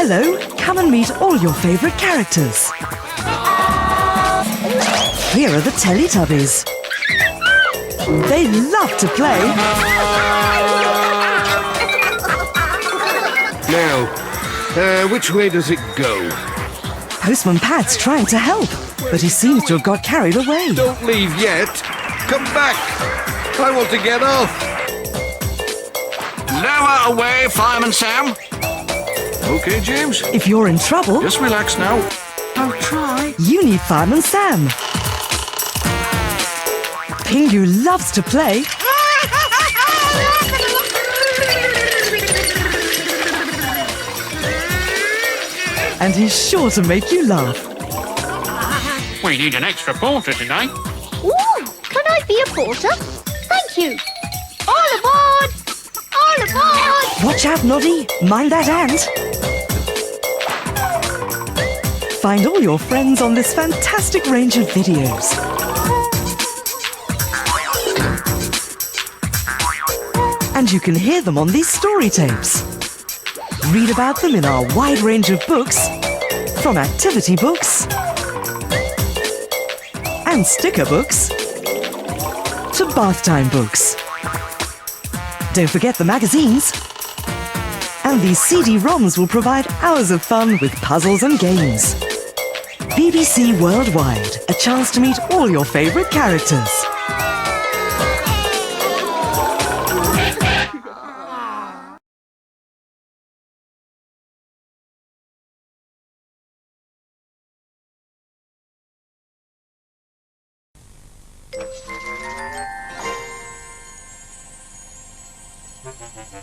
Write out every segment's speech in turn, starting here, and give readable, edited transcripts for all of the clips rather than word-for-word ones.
Hello, come and meet all your favourite characters. Here are the Teletubbies. They love to play. Now, which way does it go? Postman Pat's trying to help, but he seems to have got carried away. Don't leave yet. Come back. I want to get off. Lower away, Fireman Sam. Okay, James. If you're in trouble, Just relax now. I'll try. you need Fireman Sam. Pingu loves to play. And he's sure to make you laugh. We need an extra porter today. Ooh, can I be a porter? Thank you. All aboard! All aboard! Watch out, Noddy. Mind that ant. Find all your friends on this fantastic range of videos. And you can hear them on these story tapes. Read about them in our wide range of books, from activity books and sticker books to bath time books. Don't forget the magazines. And these CD-ROMs will provide hours of fun with puzzles and games. BBC Worldwide, a chance to meet all your favourite characters.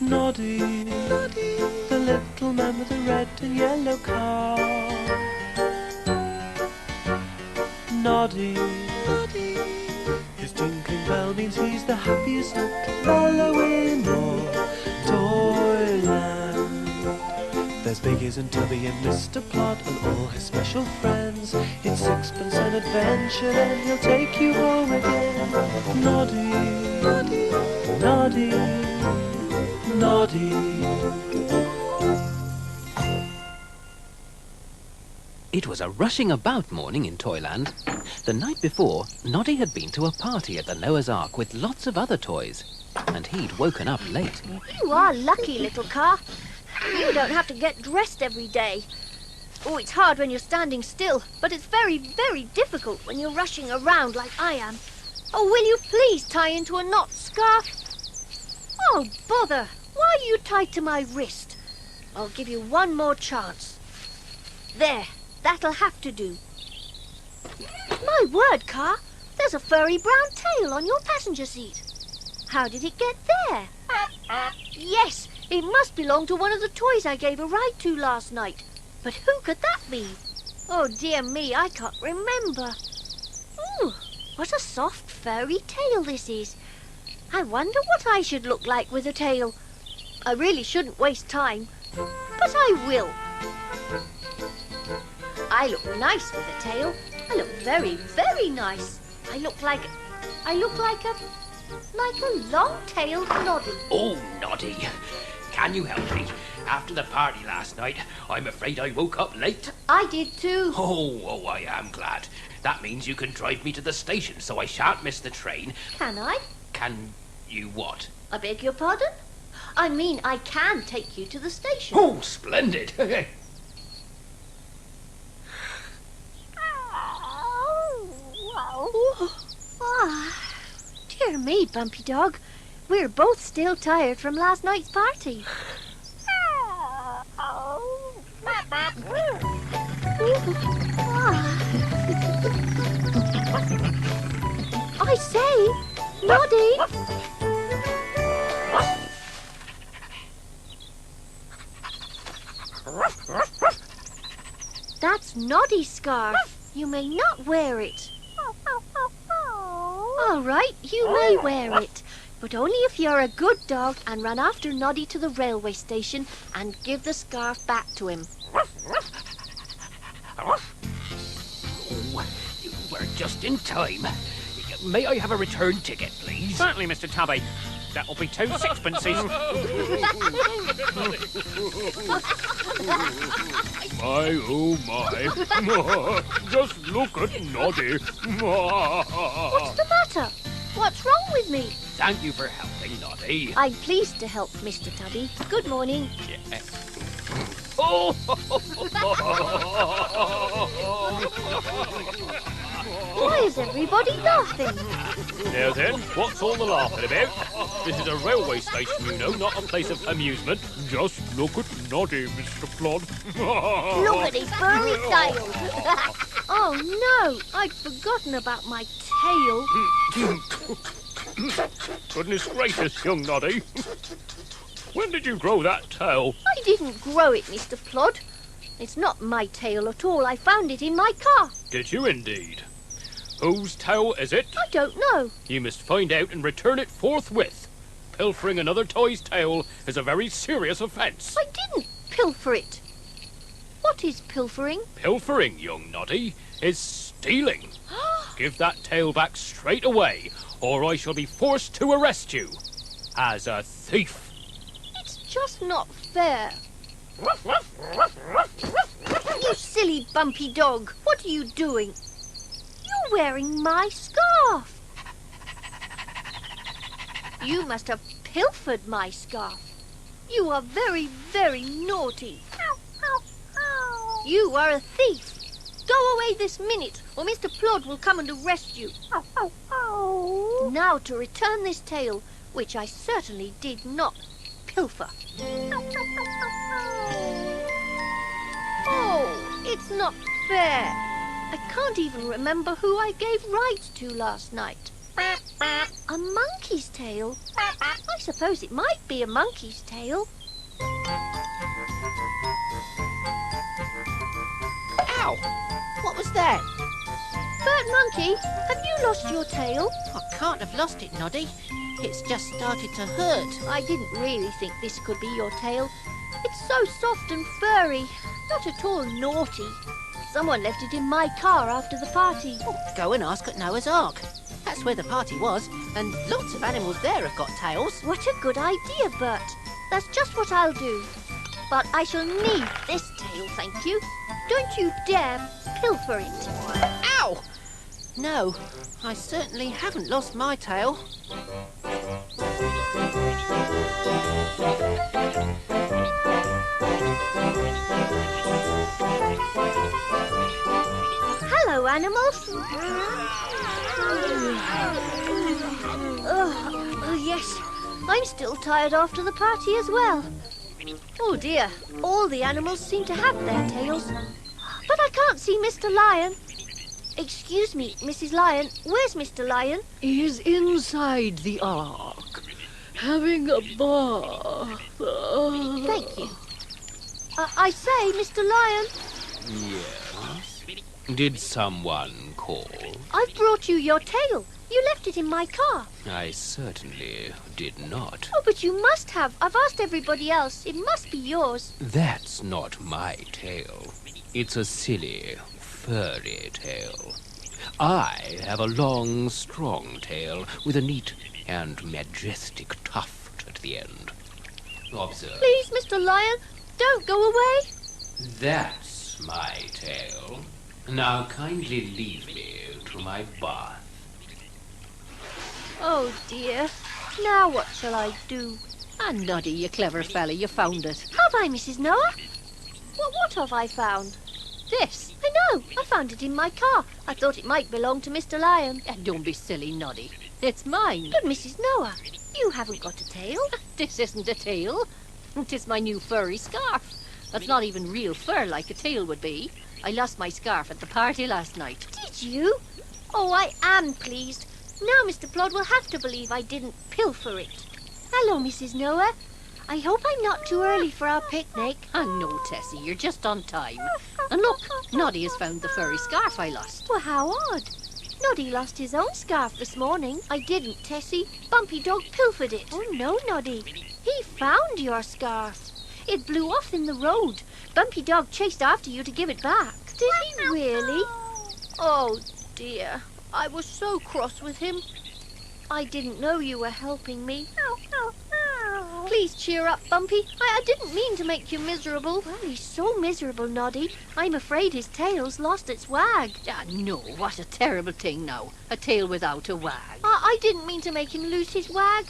Noddy, the little man with the red and yellow car. Noddy, his tinkling bell means he's the happiest little fellow in all Toyland. There's Biggies and Tubby and Mr. Plod and all his special friends. It's sixpence an adventure and he'll take you home again. Noddy, Noddy, Noddy. It was a rushing about morning in Toyland. The night before, Noddy had been to a party at the Noah's Ark with lots of other toys, and he'd woken up late. You are lucky, little car. You don't have to get dressed every day. Oh, it's hard when you're standing still, but it's very, very difficult when you're rushing around like I am. Oh, will you please tie into a knot scarf? Oh, bother. Why are you tied to my wrist? I'll give you one more chance. There, that'll have to do. My word, car, there's a furry brown tail on your passenger seat. How did it get there? Yes, it must belong to one of the toys I gave a ride to last night. But who could that be? Oh, dear me, I can't remember. Ooh, what a soft furry tail this is. I wonder what I should look like with a tail. I really shouldn't waste time, but I will. I look nice with a tail. I look very, very nice. I look like a long-tailed Noddy. Oh, Noddy, can you help me? After the party last night, I'm afraid I woke up late. I did too. Oh, I am glad. That means you can drive me to the station so I shan't miss the train. Can I? Can you what? I beg your pardon? I mean, I can take you to the station. Oh, splendid. Dear me, Bumpy Dog. We're both still tired from last night's party. I say, Noddy. That's Noddy's scarf. You may not wear it. All right, you may wear it, but only if you're a good dog and run after Noddy to the railway station and give the scarf back to him. Oh, we're just in time. May I have a return ticket, please? Certainly, Mr. Tubby. That'll be 2 sixpences. My, oh my. Just look at Noddy. What's the matter? What's wrong with me? Thank you for helping, Noddy. I'm pleased to help, Mr. Tubby. Good morning. Yeah. Oh! Why is everybody laughing? Now then, what's all the laughing about? This is a railway station, you know, not a place of amusement. Just look at Noddy, Mr. Plod. Look at his furry tail. Oh, no. I'd forgotten about my tail. Goodness gracious, young Noddy. When did you grow that tail? I didn't grow it, Mr. Plod. It's not my tail at all. I found it in my car. Did you indeed? Whose tail is it? I don't know. You must find out and return it forthwith. Pilfering another toy's tail is a very serious offence. I didn't pilfer it. What is pilfering? Pilfering, young Noddy, is stealing. Give that tail back straight away, or I shall be forced to arrest you as a thief. It's just not fair. You silly bumpy dog. What are you doing? You're wearing my scarf. You must have pilfered my scarf. You are very, very naughty. You are a thief. Go away this minute, or Mr. Plod will come and arrest you. Now to return this tail, which I certainly did not pilfer. Oh, it's not fair. I can't even remember who I gave rides to last night. A monkey's tail? I suppose it might be a monkey's tail. Ow! What was that? Bert Monkey, have you lost your tail? I can't have lost it, Noddy. It's just started to hurt. I didn't really think this could be your tail. It's so soft and furry, not at all naughty. Someone left it in my car after the party. Oh, go and ask at Noah's Ark. That's where the party was, and lots of animals there have got tails. What a good idea, Bert. That's just what I'll do. But I shall need this tail, thank you. Don't you dare pilfer it. Ow! No, I certainly haven't lost my tail. Hello, animals. Oh, yes, I'm still tired after the party as well. Oh dear, all the animals seem to have their tails. But I can't see Mr. Lion. Excuse me, Mrs. Lion, where's Mr. Lion? He's inside the ark, having a bath. Thank you. I say, Mr. Lion, Yes? Did someone call? I've brought you your tail. You left it in my car. I certainly did not. Oh, but you must have. I've asked everybody else. It must be yours. That's not my tail. It's a silly, furry tail. I have a long, strong tail with a neat and majestic tuft at the end. Observe. Please, Mr. Lion, don't go away. That's my tail. Now kindly leave me to my bath. Oh, dear. Now what shall I do? Ah, Noddy, you clever fella, you found it. Have I, Mrs. Noah? What have I found? This. I know. I found it in my car. I thought it might belong to Mr. Lion. Don't be silly, Noddy. It's mine. But, Mrs. Noah, you haven't got a tail. This isn't a tail. It's my new furry scarf. That's not even real fur like a tail would be. I lost my scarf at the party last night. Did you? Oh, I am pleased. Now Mr. Plod will have to believe I didn't pilfer it. Hello, Mrs. Noah. I hope I'm not too early for our picnic. Ah, no, Tessie, you're just on time. And look, Noddy has found the furry scarf I lost. Well, how odd. Noddy lost his own scarf this morning. I didn't, Tessie. Bumpy Dog pilfered it. Oh, no, Noddy. He found your scarf. It blew off in the road. Bumpy Dog chased after you to give it back. Did he really? Oh, dear. I was so cross with him. I didn't know you were helping me. Please cheer up, Bumpy. I didn't mean to make you miserable. Well, he's so miserable, Noddy. I'm afraid his tail's lost its wag. Ah, no, what a terrible thing now. A tail without a wag. I didn't mean to make him lose his wag.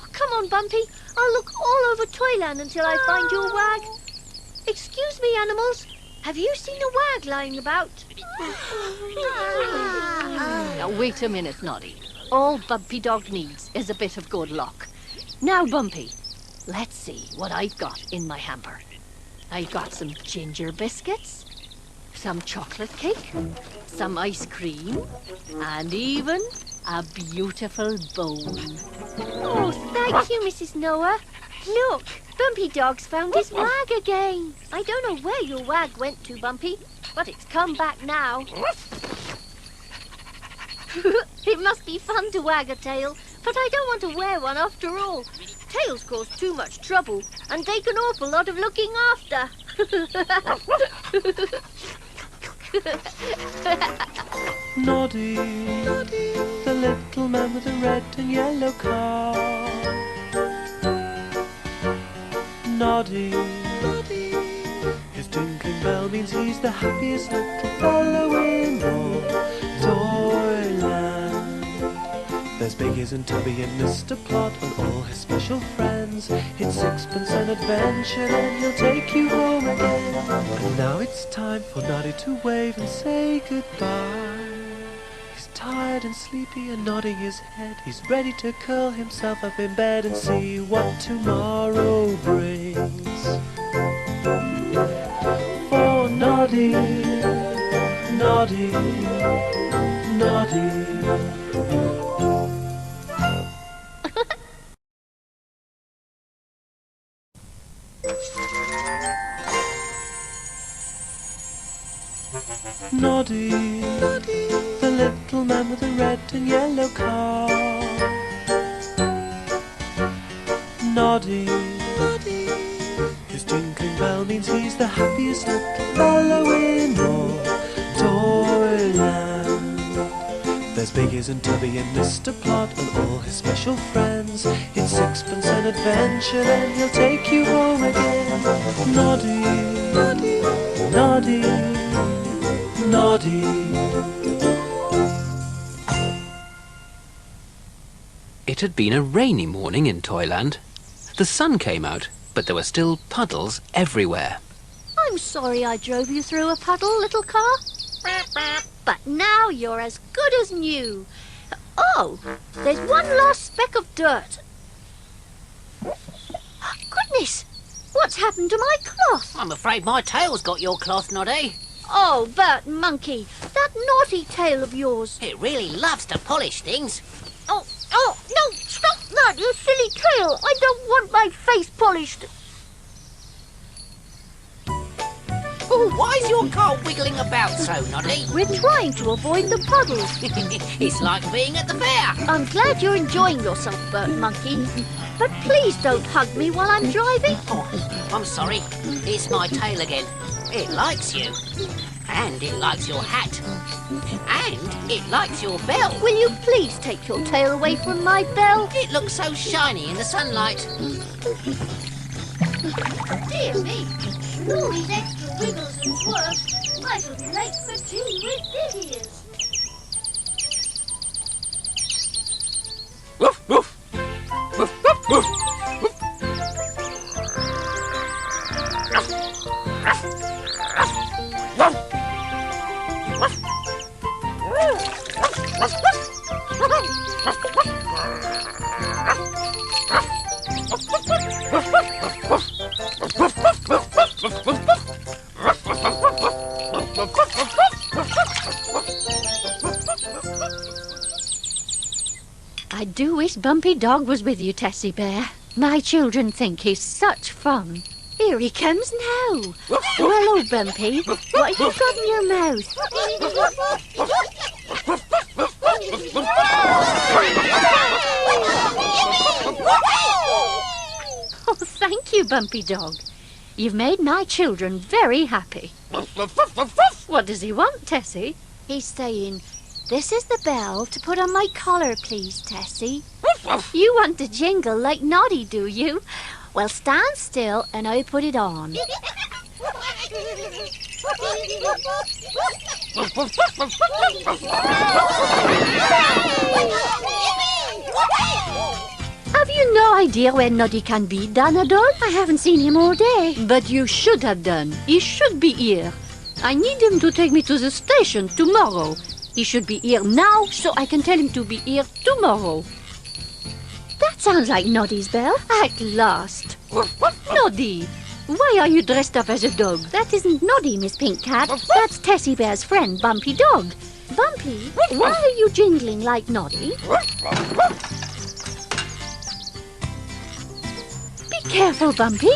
Oh, come on, Bumpy. I'll look all over Toyland until I find your wag. Excuse me, animals. Have you seen a wag lying about? Now, wait a minute, Noddy. All Bumpy Dog needs is a bit of good luck. Now, Bumpy, let's see what I've got in my hamper. I've got some ginger biscuits, some chocolate cake, some ice cream, and even a beautiful bone. Oh, thank you, Mrs. Noah. Look, Bumpy Dog's found his wag again. I don't know where your wag went to, Bumpy, but it's come back now. It must be fun to wag a tail, but I don't want to wear one after all. Tails cause too much trouble and take an awful lot of looking after. Noddy, the little man with the red and yellow car. Noddy, his tinkling bell means he's the happiest little fellow in all Toyland. There's Biggies and Tubby and Mr. Plot and all his special friends. It's sixpence an adventure and he'll take you home again. And now it's time for Noddy to wave and say goodbye. He's tired and sleepy and nodding his head. He's ready to curl himself up in bed and see what tomorrow brings. For Noddy, Noddy, Noddy. Noddy, the little man with the red and yellow car. Noddy, his tinkling bell means he's the happiest little fellow in all Toyland. There's Biggies and Tubby and Mr. Plot and all his special friends. It's sixpence an adventure and he'll take you home again. Noddy, Noddy, Noddy. It had been a rainy morning in Toyland. The sun came out, but there were still puddles everywhere. I'm sorry I drove you through a puddle, little car. But now you're as good as new. Oh, there's one last speck of dirt. Goodness, what's happened to my cloth? I'm afraid my tail's got your cloth, Noddy. Oh, Bert Monkey, that naughty tail of yours. It really loves to polish things. Oh, no, stop that, you silly tail. I don't want my face polished. Oh, why is your car wiggling about so, Noddy? We're trying to avoid the puddles. It's like being at the fair. I'm glad you're enjoying yourself, Bert Monkey. But please don't hug me while I'm driving. Oh, I'm sorry. It's my tail again. It likes you. And it likes your hat. And it likes your bell. Will you please take your tail away from my bell? It looks so shiny in the sunlight. Dear me. All these extra wiggles and swerves. I shall be late for tea with Didiers. Woof, woof. Woof, woof, woof. I do wish Bumpy Dog was with you, Tessie Bear. My children think he's such fun. Here he comes now. Hello, Bumpy. What have you got in your mouth? Oh, thank you, Bumpy Dog. You've made my children very happy. What does he want, Tessie? He's saying, This is the bell to put on my collar, please, Tessie. You want to jingle like Noddy, do you? Well, stand still and I'll put it on. Have you no idea where Noddy can be, Danadol? I haven't seen him all day. But you should have done. He should be here. I need him to take me to the station tomorrow. He should be here now, so I can tell him to be here tomorrow. That sounds like Noddy's bell. At last. Noddy, why are you dressed up as a dog? That isn't Noddy, Miss Pink Cat. That's Tessie Bear's friend, Bumpy Dog. Bumpy, why are you jingling like Noddy? Be careful, Bumpy.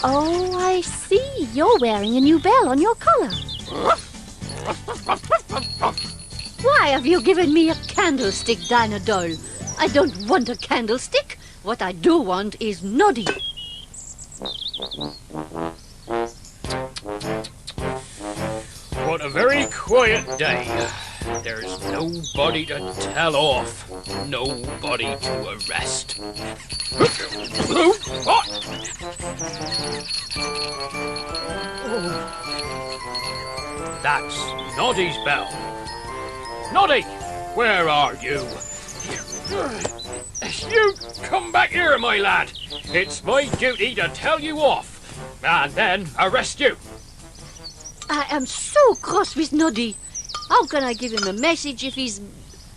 Oh, I see. You're wearing a new bell on your collar. Why have you given me a candlestick, Danadol? I don't want a candlestick. What I do want is Noddy. What a very quiet day. There's nobody to tell off. Nobody to arrest. That's Noddy's bell. Noddy, where are you? You come back here, my lad. It's my duty to tell you off and then arrest you. I am so cross with Noddy. How can I give him a message if he's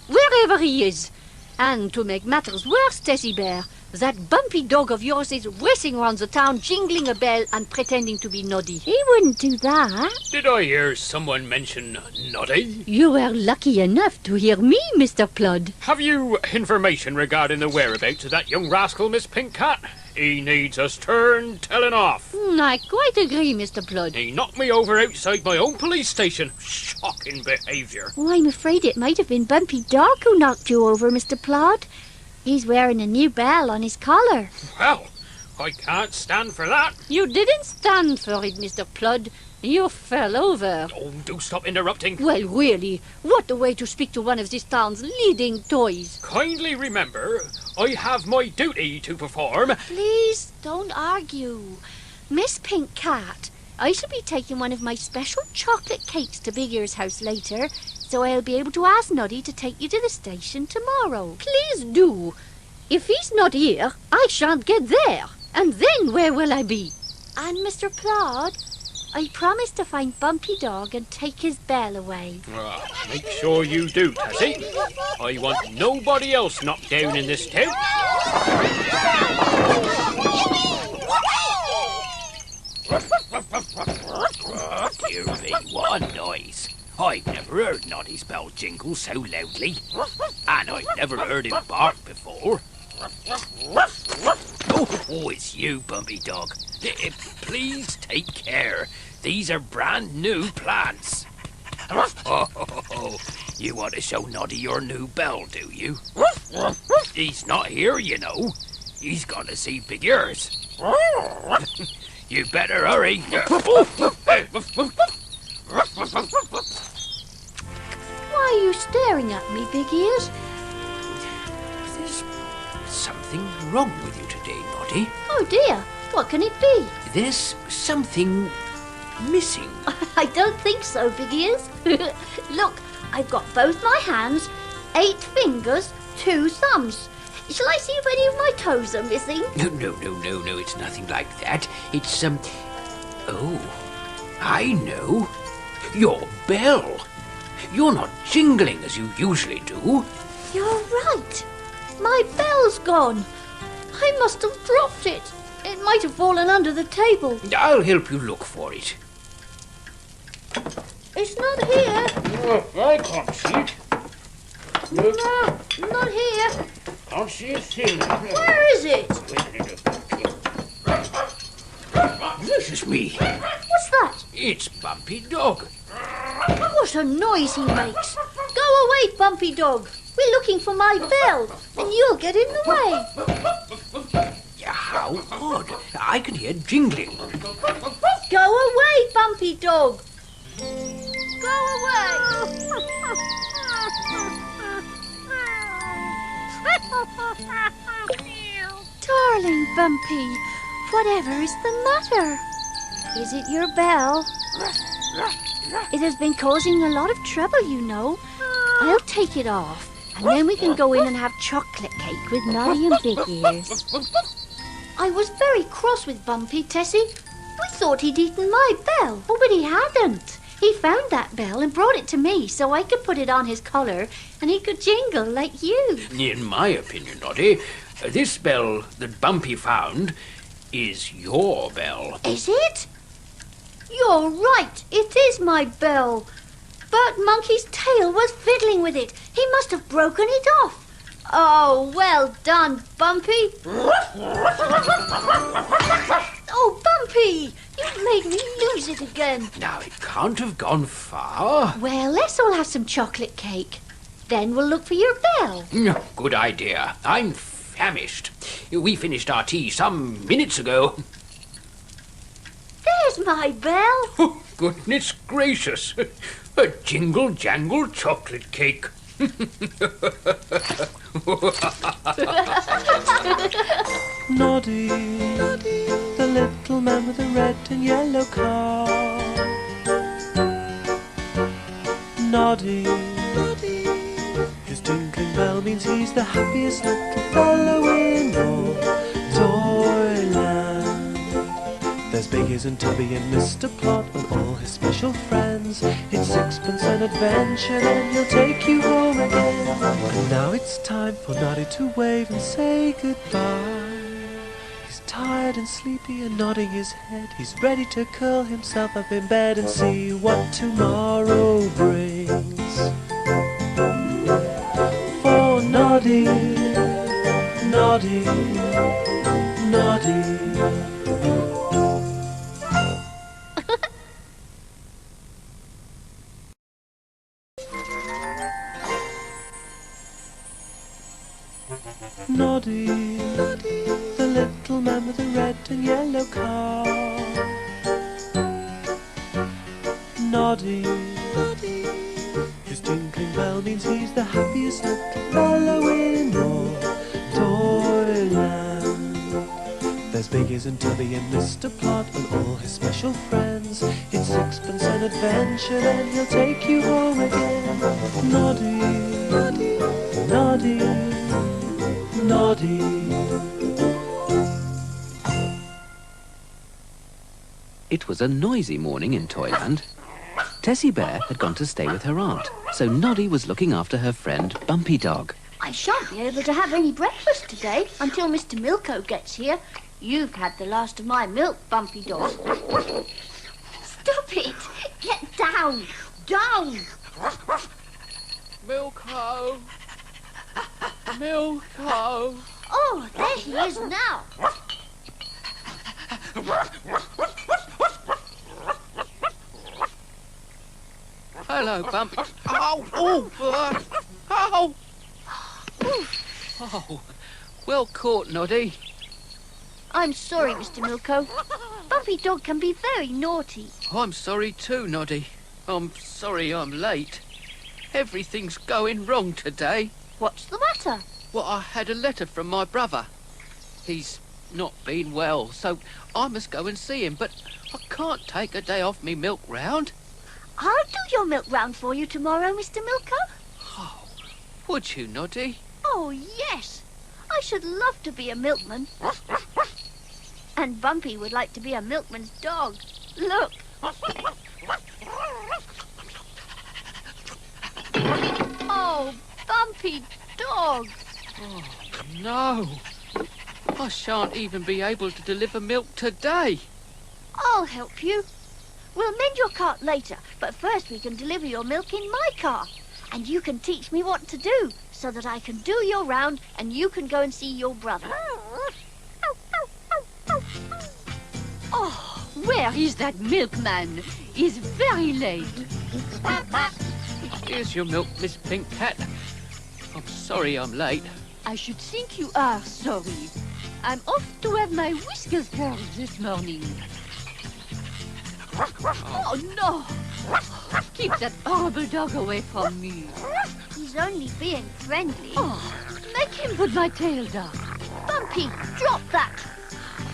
wherever he is? And to make matters worse, Tessie Bear, that Bumpy Dog of yours is racing around the town, jingling a bell and pretending to be Noddy. He wouldn't do that. Did I hear someone mention Noddy? You were lucky enough to hear me, Mr. Plod. Have you information regarding the whereabouts of that young rascal, Miss Pink Cat? He needs a stern telling off. I quite agree, Mr. Plod. He knocked me over outside my own police station. Shocking behaviour. Oh, I'm afraid it might have been Bumpy Dog who knocked you over, Mr. Plod. He's wearing a new bell on his collar. Well, I can't stand for that. You didn't stand for it, Mr. Plod. You fell over. Oh, do stop interrupting. Well, really, what a way to speak to one of this town's leading toys. Kindly remember, I have my duty to perform. Please don't argue. Miss Pink Cat, I shall be taking one of my special chocolate cakes to Big Ear's house later, so I'll be able to ask Noddy to take you to the station tomorrow. Please do. If he's not here, I shan't get there. And then where will I be? And Mr. Plod, I promise to find Bumpy Dog and take his bell away. Make sure you do, Tessie. I want nobody else knocked down in this town. Dear me, what a noise. I've never heard Noddy's bell jingle so loudly. And I've never heard him bark before. Oh, it's you, Bumpy Dog. Please take care. These are brand new plants. Oh, you want to show Noddy your new bell, do you? He's not here, you know. He's gone to see Big Ears. You better hurry. Why are you staring at me, Big Ears? There's something wrong with you today, Noddy. Oh dear, what can it be? There's something missing. I don't think so, Big Ears. Look, I've got both my hands, 8 fingers, 2 thumbs. Shall I see if any of my toes are missing? No, it's nothing like that. It's, oh, I know. Your bell. You're not jingling as you usually do. You're right. My bell's gone. I must have dropped it. It might have fallen under the table. I'll help you look for it. It's not here. I can't see it. No, not here. Can't see a thing. Where is it? This is me. What's that? It's Bumpy Dog. What a noise he makes. Go away, Bumpy Dog. We're looking for my bell, and you'll get in the way. How odd. I can hear jingling. Go away, Bumpy Dog. Go away. Darling Bumpy, whatever is the matter? Is it your bell? It has been causing a lot of trouble, you know. I'll take it off, and then we can go in and have chocolate cake with Noddy and Big Ears. I was very cross with Bumpy, Tessie. We thought he'd eaten my bell. Oh, but he hadn't. He found that bell and brought it to me so I could put it on his collar and he could jingle like you. In my opinion, Noddy, this bell that Bumpy found is your bell. Is it? You're right. It is my bell. Bert Monkey's tail was fiddling with it. He must have broken it off. Oh, well done, Bumpy. Oh, Bumpy, you made me lose it again. Now, it can't have gone far. Well, let's all have some chocolate cake. Then we'll look for your bell. Good idea. I'm famished. We finished our tea some minutes ago. There's my bell. Oh, goodness gracious. A jingle-jangle chocolate cake. Noddy, the little man with the red and yellow car. Noddy, his tinkling bell means he's the happiest little fellow in all Toyland. There's Biggies and Tubby and Mr. Plot and all his special friends. It's sixpence an adventure, then he'll take you home again. And now it's time for Noddy to wave and say goodbye. He's tired and sleepy and nodding his head. He's ready to curl himself up in bed and see what tomorrow brings. For Noddy, Noddy, Noddy. Noddy, the little man with the red and yellow car. Noddy, his tinkling bell means he's the happiest little fellow in all Toyland. There's Biggies and Tubby and Mr. Plot and all his special friends. It's sixpence an adventure, then he'll take you home again. Noddy, Noddy, Noddy. It was a noisy morning in Toyland. Tessie Bear had gone to stay with her aunt, so Noddy was looking after her friend Bumpy Dog. I shan't be able to have any breakfast today until Mr. Milko gets here. You've had the last of my milk, Bumpy Dog. Stop it! Get down! Down! Milko! Milko! Oh, there he is now. Hello, Bumpy. Oh, oh! Oh, well caught, Noddy. I'm sorry, Mr. Milko. Bumpy Dog can be very naughty. I'm sorry too, Noddy. I'm sorry I'm late. Everything's going wrong today. What's the matter? Well, I had a letter from my brother. He's not been well, so I must go and see him, but I can't take a day off me milk round. I'll do your milk round for you tomorrow, Mr. Milko. Oh, would you, Noddy? Oh, yes. I should love to be a milkman. And Bumpy would like to be a milkman's dog. Look. Oh, Bumpy Dog. Oh, no. I shan't even be able to deliver milk today. I'll help you. We'll mend your cart later, but first we can deliver your milk in my car. And you can teach me what to do, so that I can do your round and you can go and see your brother. Oh, where is that milkman? He's very late. Here's your milk, Miss Pink Cat. I'm sorry I'm late. I should think you are sorry. I'm off to have my whiskers curled this morning. Oh, no! Keep that horrible dog away from me. He's only being friendly. Oh, make him put my tail down. Bumpy, drop that.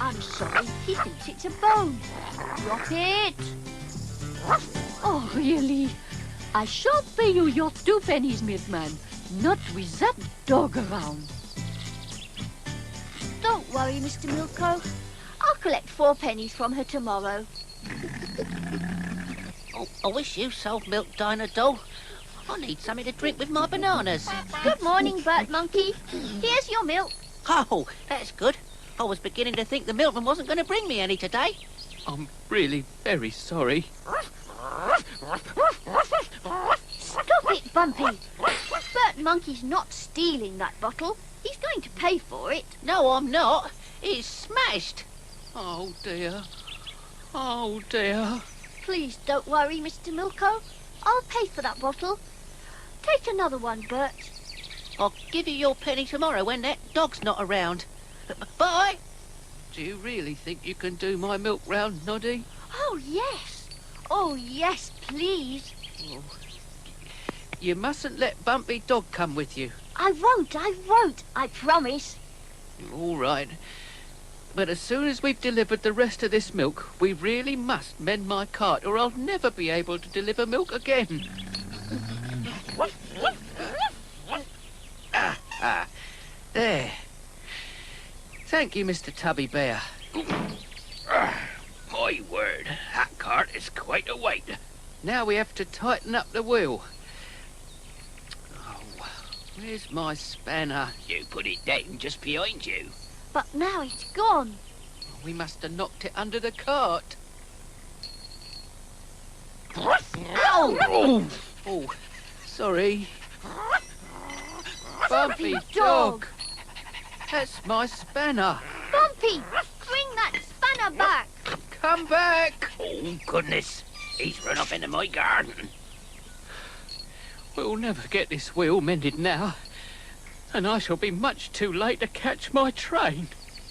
I'm sorry, he thinks it's a bone. Drop it. Oh, really? I shan't pay you your 2 pennies, milkman. Not with that dog around. Don't worry, Mr. Milko. I'll collect 4 pennies from her tomorrow. Oh, I wish you sold milk, Dinah doll. I need something to drink with my bananas. Good morning, Bert Monkey. Here's your milk. Oh, that's good. I was beginning to think the milkman wasn't going to bring me any today. I'm really very sorry. Stop it, Bumpy. Bert Monkey's not stealing that bottle. He's going to pay for it. No, I'm not. It's smashed. Oh, dear. Oh, dear. Please don't worry, Mr. Milko. I'll pay for that bottle. Take another one, Bert. I'll give you your penny tomorrow when that dog's not around. Bye. Do you really think you can do my milk round, Noddy? Oh, yes. Oh, yes, please. Oh. You mustn't let Bumpy Dog come with you. I won't, I promise. All right. But as soon as we've delivered the rest of this milk, we really must mend my cart, or I'll never be able to deliver milk again. There. Thank you, Mr. Tubby Bear. My word, that cart is quite a weight. Now we have to tighten up the wheel. Oh, where's my spanner? You put it down just behind you. But now it's gone. We must have knocked it under the cart. Ow! Oh, sorry. Bumpy Dog! That's my spanner. Bumpy, bring that spanner back. Come back. Oh, goodness. He's run off into my garden. We'll never get this wheel mended now. And I shall be much too late to catch my train.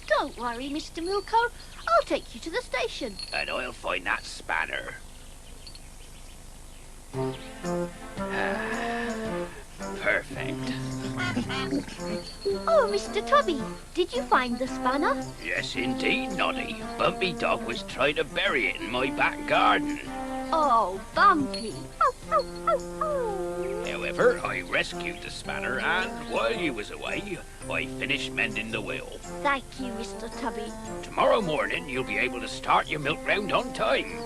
Don't worry, Mr. Milko. I'll take you to the station. And I'll find that spanner. Perfect. Oh, Mr. Tubby, did you find the spanner? Yes, indeed, Noddy. Bumpy Dog was trying to bury it in my back garden. Oh, Bumpy. However, I rescued the spanner, and while you was away, I finished mending the wheel. Thank you, Mr. Tubby. Tomorrow morning, you'll be able to start your milk round on time.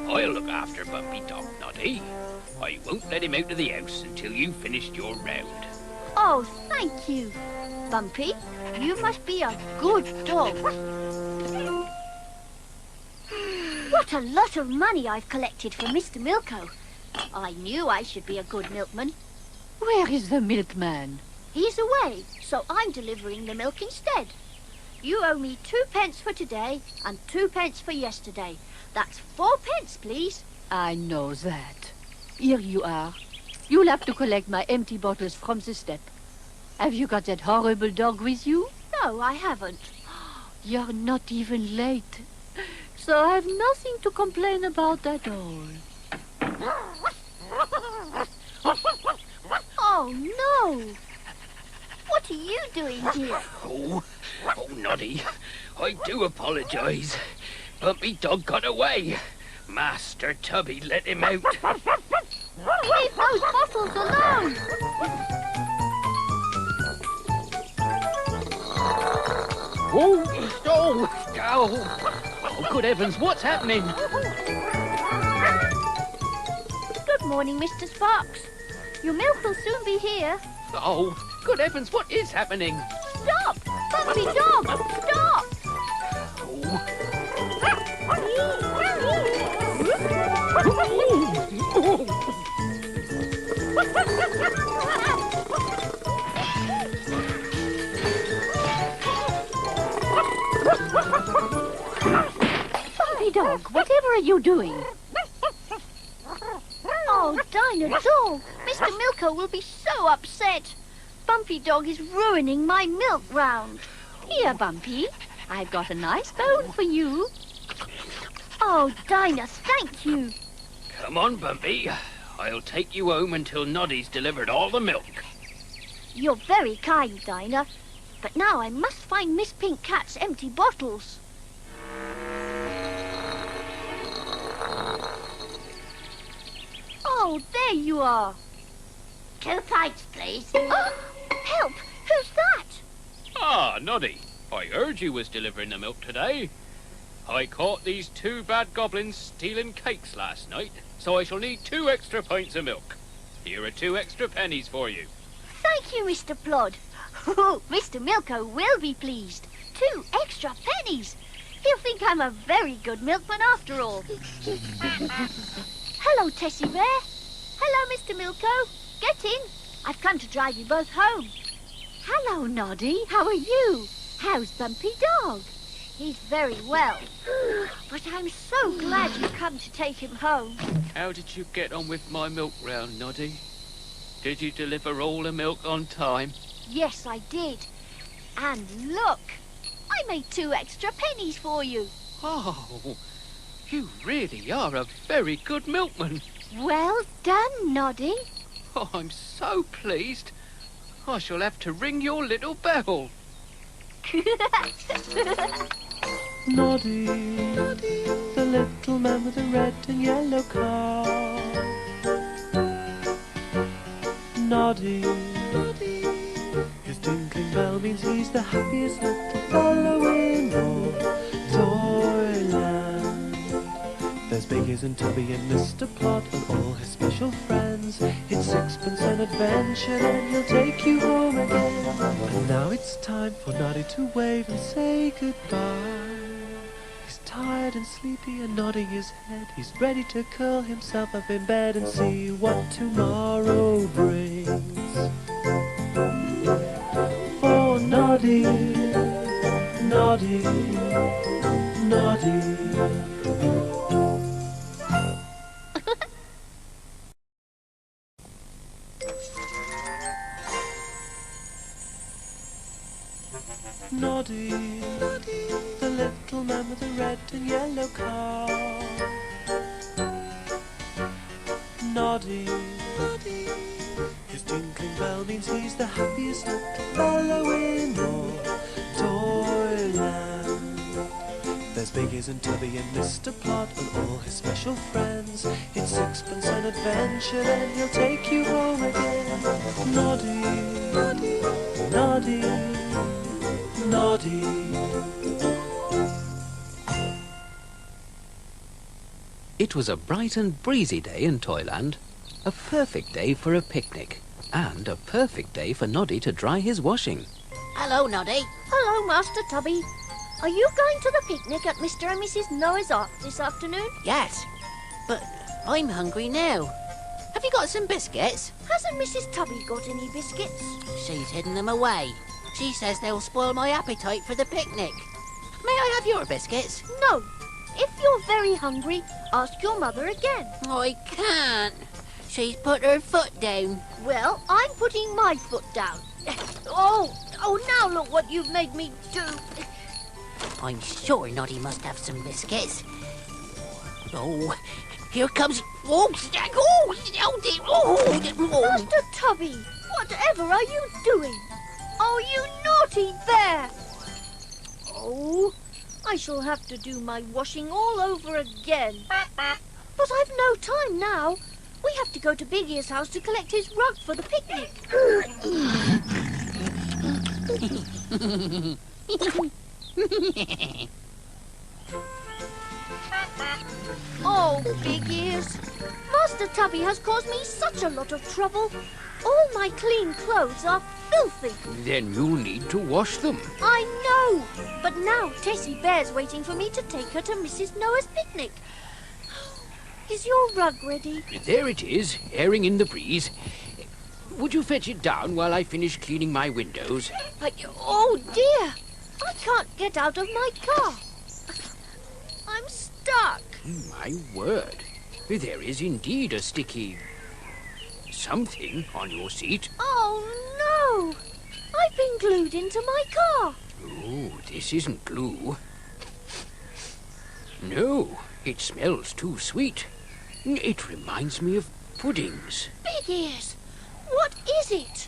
I'll look after Bumpy Dog, Noddy. I won't let him out of the house until you've finished your round. Oh, thank you. Bumpy, you must be a good dog. What a lot of money I've collected for Mr. Milko. I knew I should be a good milkman. Where is the milkman? He's away, so I'm delivering the milk instead. You owe me 2 pence for today and 2 pence for yesterday. That's 4 pence, please. I know that. Here you are. You'll have to collect my empty bottles from the step. Have you got that horrible dog with you? No, I haven't. You're not even late. So I've nothing to complain about at all. Oh, no. What are you doing here? Oh, Noddy, I do apologise. Bumpy Dog got away. Master Tubby let him out. Leave those bottles alone. Oh, good heavens, what's happening? Good morning, Mr. Sparks. Your milk will soon be here. Oh, good heavens, what is happening? Stop! Bumpy Dog, stop! Bumpy Dog, whatever are you doing? Oh, Dinah Dog, Mr. Milko will be so upset. Bumpy Dog is ruining my milk round. Here, Bumpy. I've got a nice bone for you. Oh, Dinah, thank you. Come on, Bumpy. I'll take you home until Noddy's delivered all the milk. You're very kind, Dinah. But now I must find Miss Pink Cat's empty bottles. Oh, there you are. 2 pints, please. Oh, help! Who's that? Ah, Noddy. I heard you was delivering the milk today. I caught these 2 bad goblins stealing cakes last night, so I shall need 2 extra pints of milk. Here are 2 extra pennies for you. Thank you, Mr. Plod. Oh, Mr. Milko will be pleased. 2 extra pennies. He'll think I'm a very good milkman after all. Hello, Tessie Bear. Hello, Mr. Milko. Get in. I've come to drive you both home. Hello, Noddy. How are you? How's Bumpy Dog? He's very well. But I'm so glad you come to take him home. How did you get on with my milk round, Noddy? Did you deliver all the milk on time? Yes, I did. And look, I made 2 extra pennies for you. Oh, you really are a very good milkman. Well done, Noddy. Oh, I'm so pleased. I shall have to ring your little bell. Noddy, the little man with the red and yellow car. Noddy, his tinkling bell means he's the happiest little fellow in all Toyland. There's Biggies and Tubby and Mr. Plot and all his special friends. It's 6pence an adventure, then he'll take you home again. And now it's time for Noddy to wave and say goodbye. He's tired and sleepy and nodding his head. He's ready to curl himself up in bed and see what tomorrow brings. For Noddy, Noddy, Noddy. Noddy, the little man with the red and yellow car. Noddy, his tinkling bell means he's the happiest little fellow in all Toyland. There's Biggies and Tubby and Mr. Plot and all his special friends. It's 6pence an adventure, then he'll take you home again. Noddy, Noddy, Noddy. It was a bright and breezy day in Toyland. A perfect day for a picnic. And a perfect day for Noddy to dry his washing. Hello, Noddy. Hello, Master Tubby. Are you going to the picnic at Mr. and Mrs. Noah's Ark this afternoon? Yes, but I'm hungry now. Have you got some biscuits? Hasn't Mrs. Tubby got any biscuits? She's hidden them away. She says they'll spoil my appetite for the picnic. May I have your biscuits? No. If you're very hungry, ask your mother again. I can't. She's put her foot down. Well, I'm putting my foot down. Oh, now look what you've made me do. I'm sure Noddy must have some biscuits. Oh, here comes... Oh, Master Tubby, whatever are you doing? Oh, you naughty bear! Oh, I shall have to do my washing all over again. But I've no time now. We have to go to Biggie's house to collect his rug for the picnic. Oh, Big Ears. Master Tubby has caused me such a lot of trouble. All my clean clothes are filthy. Then you need to wash them. I know. But now Tessie Bear's waiting for me to take her to Mrs. Noah's picnic. Is your rug ready? There it is, airing in the breeze. Would you fetch it down while I finish cleaning my windows? Oh, dear. I can't get out of my car. I'm stuck. My word. There is indeed a sticky... something on your seat. Oh, no. I've been glued into my car. Oh, this isn't glue. No, it smells too sweet. It reminds me of puddings. Big Ears, what is it?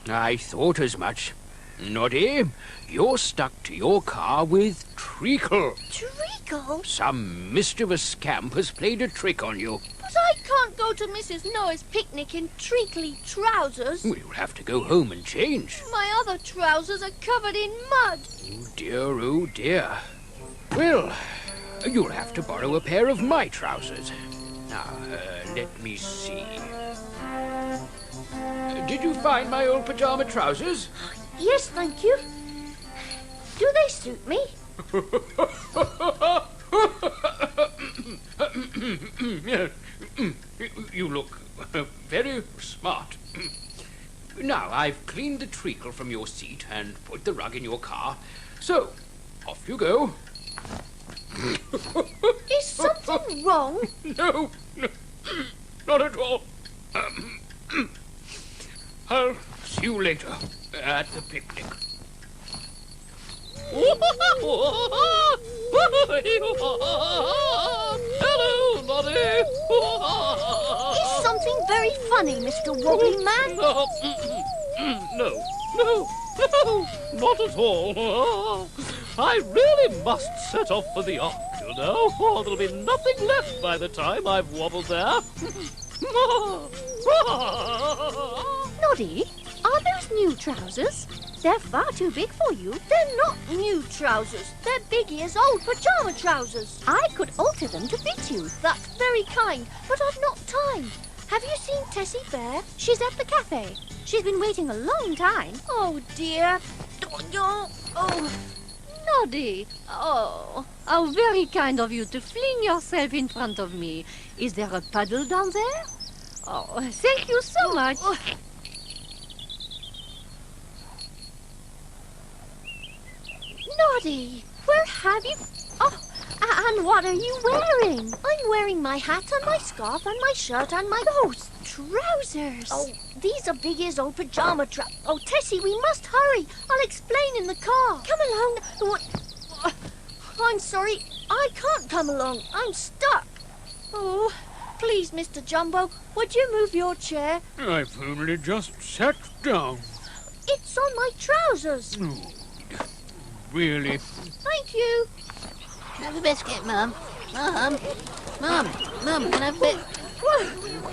I thought as much. Noddy, you're stuck to your car with treacle. Treacle? Some mischievous scamp has played a trick on you. But I can't go to Mrs. Noah's picnic in treacly trousers. We'll have to go home and change. My other trousers are covered in mud. Oh dear. Well, you'll have to borrow a pair of my trousers. Now, let me see. Did you find my old pajama trousers? Yes, thank you. Do they suit me? You look very smart. Now, I've cleaned the treacle from your seat and put the rug in your car. So, off you go. Is something wrong? No, not at all. I'll see you later at the picnic. Hello, Noddy. Is something very funny, Mr. Wobbly Man? No, not at all. I really must set off for the Ark, you know, or there'll be nothing left by the time I've wobbled there. Noddy, are those new trousers? They're far too big for you. They're not new trousers. They're Big Ear's old pajama trousers. I could alter them to fit you. That's very kind, but I've not time. Have you seen Tessie Bear? She's at the cafe. She's been waiting a long time. Oh, dear. Oh. Noddy. Oh, how very kind of you to fling yourself in front of me. Is there a puddle down there? Oh, thank you so much. Noddy, where have you... Oh, and what are you wearing? I'm wearing my hat and my scarf and my shirt and my... Those trousers. Oh, these are Big Ear's old pajama trousers. Oh, Tessie, we must hurry. I'll explain in the car. Come along. What? I'm sorry. I can't come along. I'm stuck. Oh, please, Mr. Jumbo, would you move your chair? I've only just sat down. It's on my trousers. Oh, really? Thank you. Can I have a biscuit, Mum? Mum, can I have a bit? Whoa,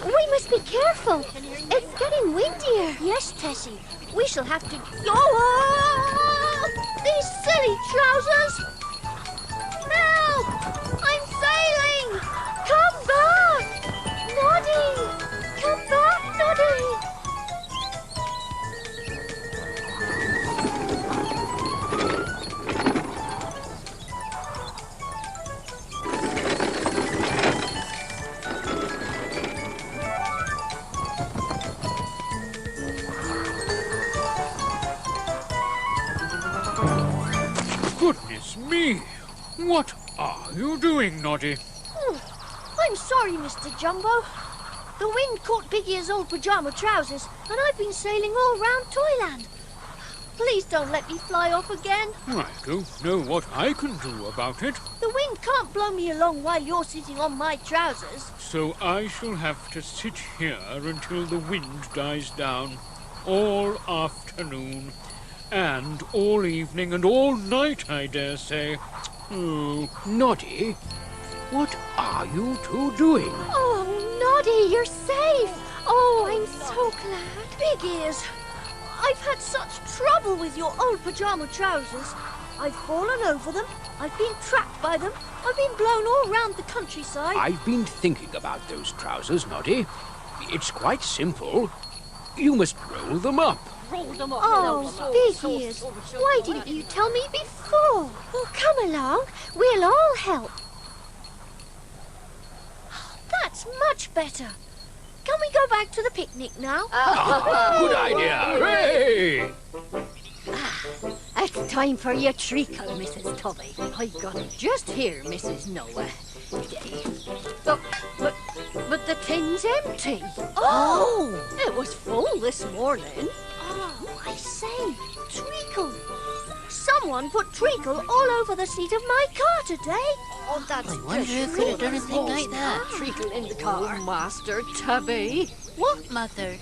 we must be careful. It's getting windier. Yes, Tessie. We shall have to... Oh! These silly trousers! Help! I'm sailing! Come back! Noddy! Come back, Noddy! Goodness me! What are you doing, Noddy? Oh, I'm sorry, Mr. Jumbo. The wind caught Big Ear's old pajama trousers, and I've been sailing all round Toyland. Please don't let me fly off again. I don't know what I can do about it. The wind can't blow me along while you're sitting on my trousers. So I shall have to sit here until the wind dies down. All afternoon. And all evening and all night, I dare say. Oh, Noddy, what are you two doing? Oh, Noddy, you're safe. Oh, I'm so glad. Big Ears, I've had such trouble with your old pajama trousers. I've fallen over them. I've been trapped by them. I've been blown all round the countryside. I've been thinking about those trousers, Noddy. It's quite simple. You must roll them up. Oh, Big Ears, why didn't you tell me before? Oh, come along. We'll all help. That's much better. Can we go back to the picnic now? Good idea. Hooray! It's time for your treacle, Mrs. Tubby. I got it just here, Mrs. Noah. But the tin's empty. Oh! It was full this morning. Oh, I say, treacle. Someone Someone put treacle all over the seat of my car today. Oh, that's I wonder who could have done a thing like that. Treacle in the car. Oh, Master Tubby. What, Mother?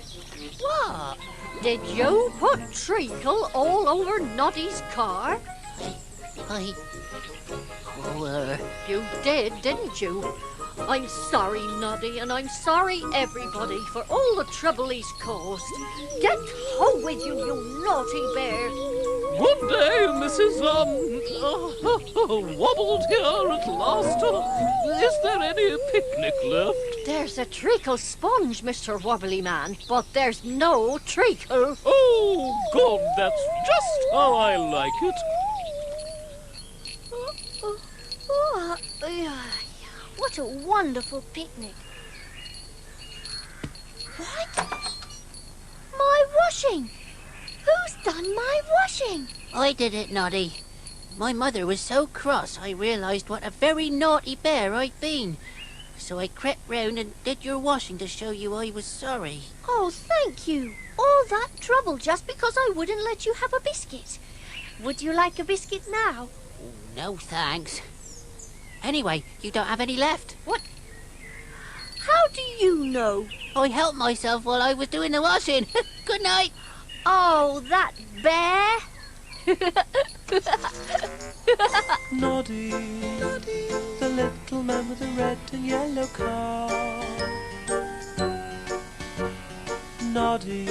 What? Did you put treacle all over Noddy's car? I... You did, didn't you? I'm sorry, Noddy, and I'm sorry, everybody, for all the trouble he's caused. Get home with you, you naughty bear. Good day, Mrs. Wobbled here at last. Is there any picnic left? There's a treacle sponge, Mr. Wobbly Man, but there's no treacle. Oh, God, that's just how I like it. What a wonderful picnic. What? My washing! Who's done my washing? I did it, Noddy. My mother was so cross I realised what a very naughty bear I'd been. So I crept round and did your washing to show you I was sorry. Oh, thank you. All that trouble just because I wouldn't let you have a biscuit. Would you like a biscuit now? Oh, no, thanks. Anyway, you don't have any left. What? How do you know? I helped myself while I was doing the washing. Good night. Oh, that bear! Noddy, the little man with the red and yellow car. Noddy,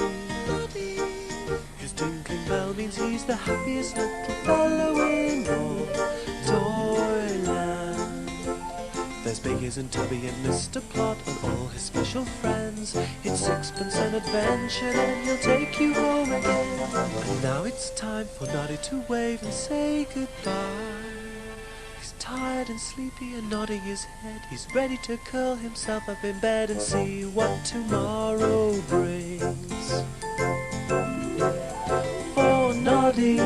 his tinkling bell means he's the happiest little fellow in all Toyland. There's Biggies and Tubby and Mr. Plot and all his special friends. It's sixpence an adventure, then he'll take you home again. And now it's time for Noddy to wave and say goodbye. He's tired and sleepy and nodding his head. He's ready to curl himself up in bed and see what tomorrow brings. For Noddy,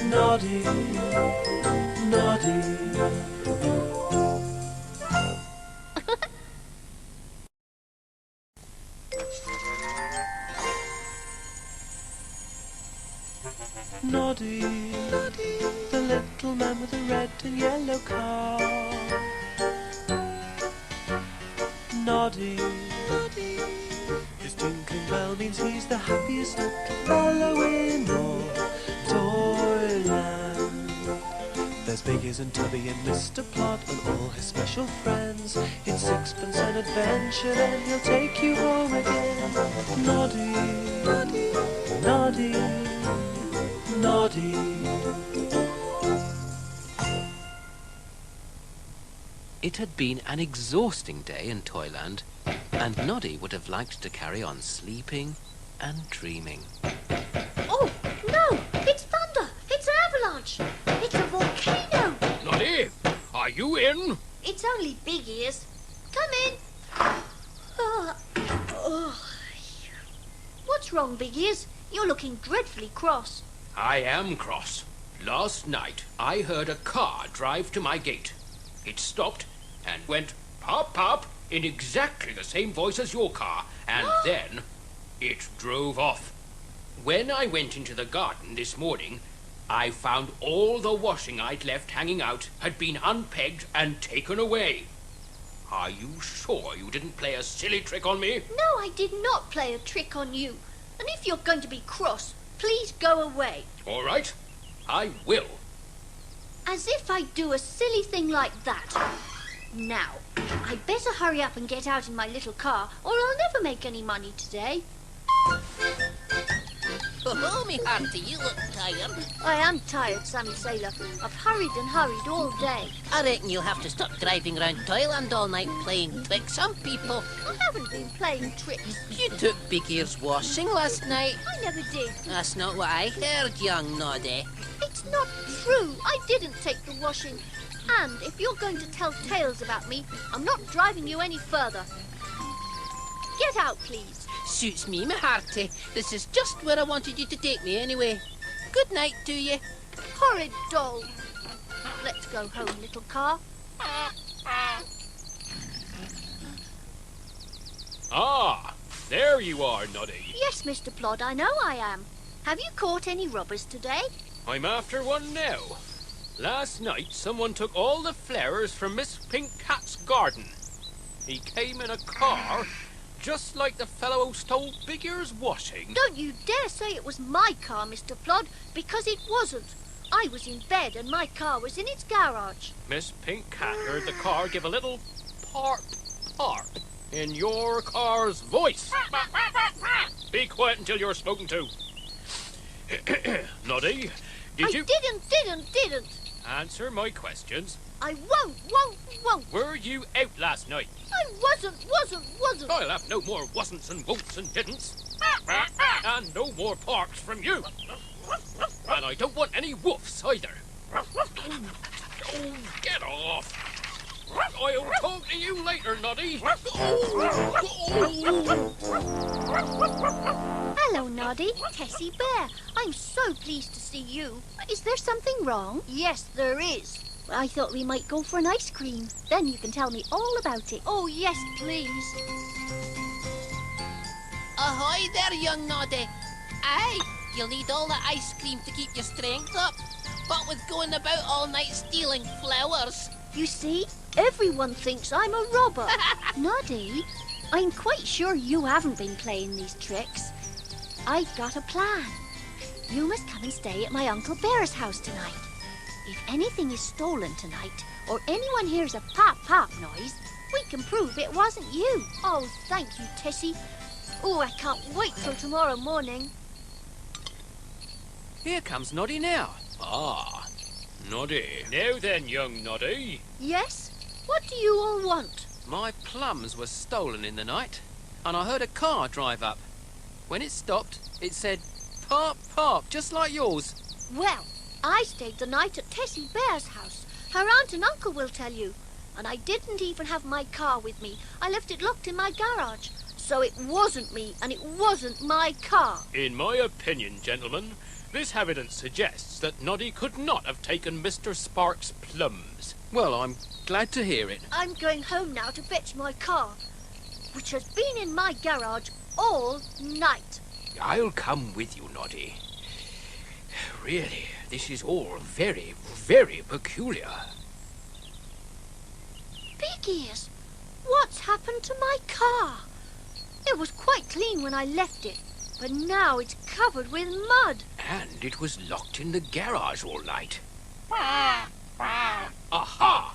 Noddy, Noddy. Noddy, the little man with the red and yellow car. Noddy, his tinkling bell means he's the happiest little fellow in all Toyland. There's Biggies and Tubby and Mr. Plot and all his special friends. It's sixpence an adventure, then he'll take you home again. Noddy, Noddy, Noddy. It had been an exhausting day in Toyland, and Noddy would have liked to carry on sleeping and dreaming. Oh, no! It's thunder! It's an avalanche! It's a volcano! Noddy, are you in? It's only Big Ears. Come in. What's wrong, Big Ears? You're looking dreadfully cross. I am cross. Last night, I heard a car drive to my gate. It stopped and went pop, pop in exactly the same voice as your car, and then it drove off. When I went into the garden this morning, I found all the washing I'd left hanging out had been unpegged and taken away. Are you sure you didn't play a silly trick on me? No, I did not play a trick on you. And if you're going to be cross, please go away. All right, I will. As if I'd do a silly thing like that. Now, I'd better hurry up and get out in my little car, or I'll never make any money today. Oh, me hearty, you look tired. I am tired, Sammy Sailor. I've hurried and hurried all day. I reckon you'll have to stop driving around Toyland all night playing tricks on people. I haven't been playing tricks. You took Big Ear's washing last night. I never did. That's not what I heard, young Noddy. It's not true. I didn't take the washing. And if you're going to tell tales about me, I'm not driving you any further. Get out, please. Suits me, my hearty. This is just where I wanted you to take me anyway. Good night to you. Horrid doll. Let's go home, little car. Ah, there you are, Noddy. Yes, Mr. Plod, I know I am. Have you caught any robbers today? I'm after one now. Last night, someone took all the flowers from Miss Pink Cat's garden. He came in a car, just like the fellow who stole Big Ear's washing. Don't you dare say it was my car, Mr. Plod, because it wasn't. I was in bed and my car was in its garage. Miss Pink Cat heard the car give a little parp, parp in your car's voice. Be quiet until you're spoken to. Noddy, did you... didn't. Answer my questions. I won't. Were you out last night? I wasn't. I'll have no more wasn'ts and won'ts and didn'ts. And no more parks from you. And I don't want any woofs either. Oh, get off. I'll talk to you later, Noddy. Hello, Noddy. Tessie Bear. I'm so pleased to see you. Is there something wrong? Yes, there is. I thought we might go for an ice cream. Then you can tell me all about it. Oh, yes, please. Ahoy there, young Noddy. Aye, you'll need all the ice cream to keep your strength up. What with going about all night stealing flowers? You see, everyone thinks I'm a robber. Noddy, I'm quite sure you haven't been playing these tricks. I've got a plan. You must come and stay at my Uncle Bear's house tonight. If anything is stolen tonight, or anyone hears a pop-pop noise, we can prove it wasn't you. Oh, thank you, Tessie. Oh, I can't wait till tomorrow morning. Here comes Noddy now. Ah, Noddy. Now then, young Noddy. Yes? What do you all want? My plums were stolen in the night, and I heard a car drive up. When it stopped, it said, "Park, park," just like yours. Well, I stayed the night at Tessie Bear's house. Her aunt and uncle will tell you. And I didn't even have my car with me. I left it locked in my garage. So it wasn't me, and it wasn't my car. In my opinion, gentlemen, this evidence suggests that Noddy could not have taken Mr. Sparks' plums. Well, I'm glad to hear it. I'm going home now to fetch my car, which has been in my garage all night. I'll come with you, Noddy. Really, this is all very, very peculiar. Big Ears, what's happened to my car? It was quite clean when I left it, but now it's covered with mud. And it was locked in the garage all night. Aha!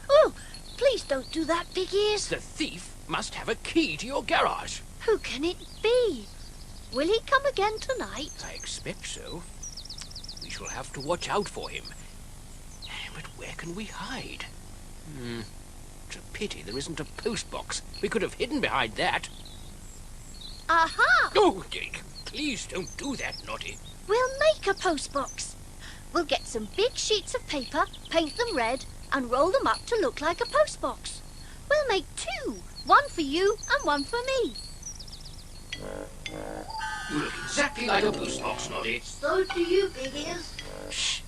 Oh, please don't do that, Big Ears. The thief must have a key to your garage. Who can it be? Will he come again tonight? I expect so. We shall have to watch out for him. But where can we hide? It's a pity there isn't a post box. We could have hidden behind that. Aha! Oh, please don't do that, Noddy. We'll make a post box. We'll get some big sheets of paper, paint them red, and roll them up to look like a post box. We'll make two. One for you and one for me. You look exactly like a post box, Noddy. So do you, Big Ears. Shh.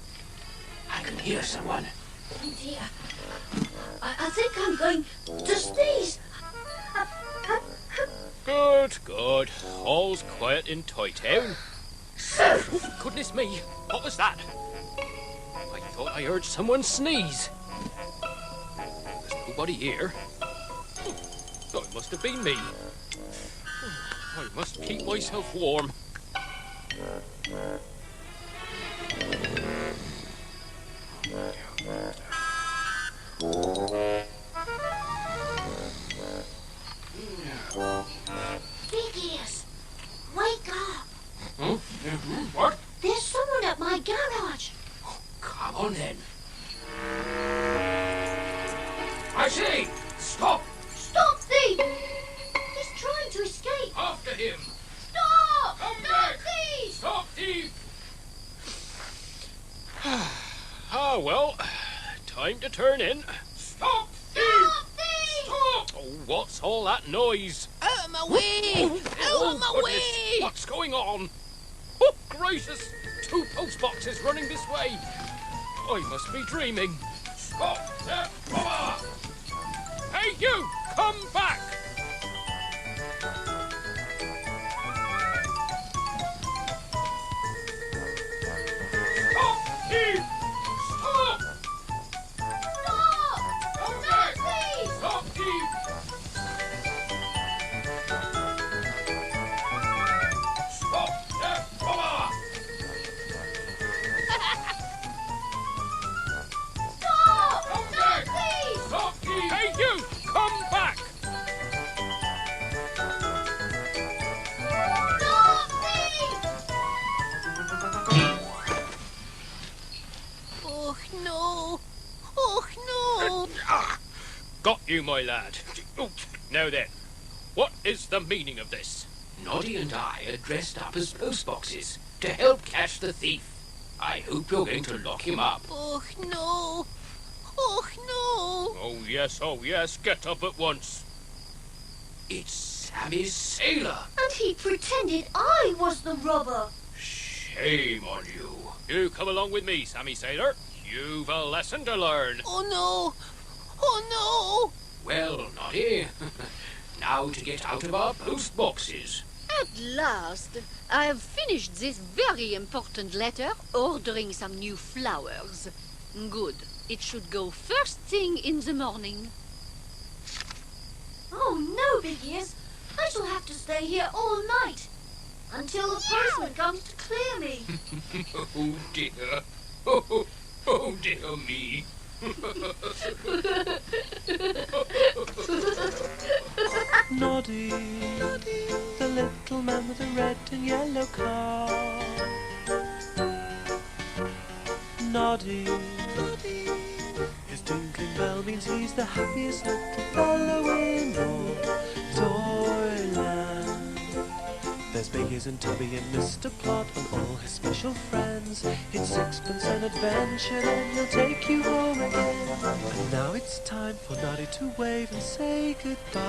I can hear someone. Oh dear. I think I'm going to sneeze. Good, good. All's quiet in Toytown. Oh, goodness me, what was that? I thought I heard someone sneeze. There's nobody here. Oh, it must have been me. I must keep myself warm. Big Ears, wake up. What? There's someone at my garage. Come on, then. I say, stop! Stop, thief! He's trying to escape. After him! Stop! Come Stop, back! thief! Stop, thief! Ah, well, time to turn in. Stop, thief! Stop, thief! Stop! Oh, what's all that noise? Out of my way! Out of my goodness, way! what's going on? Oh, gracious! 2 post boxes running this way. I must be dreaming. Stop that robber! Hey, you! Come back! Stop, thief! Got you, my lad. Now then, what is the meaning of this? Noddy and I are dressed up as postboxes to help catch the thief. I hope you're going to lock him up. Oh, no. Oh, no. Oh yes, get up at once. It's Sammy Sailor. And he pretended I was the robber. Shame on you. You come along with me, Sammy Sailor. You've a lesson to learn. Oh, no. Oh, no. Well, Noddy, now to get out of our post boxes. At last, I have finished this very important letter, ordering some new flowers. Good. It should go first thing in the morning. Oh, no, Big Ears. I shall have to stay here all night. Until the postman comes to clear me. Oh, dear. Oh, dear me. Noddy, the little man with the red and yellow car. Noddy, his tinkling bell means he's the happiest little fellow in all Toyland. There's Biggies and Tubby and Mr. Plot and all his special friends. It's sixpence an adventure, then he'll take you home again. And now it's time for Noddy to wave and say goodbye.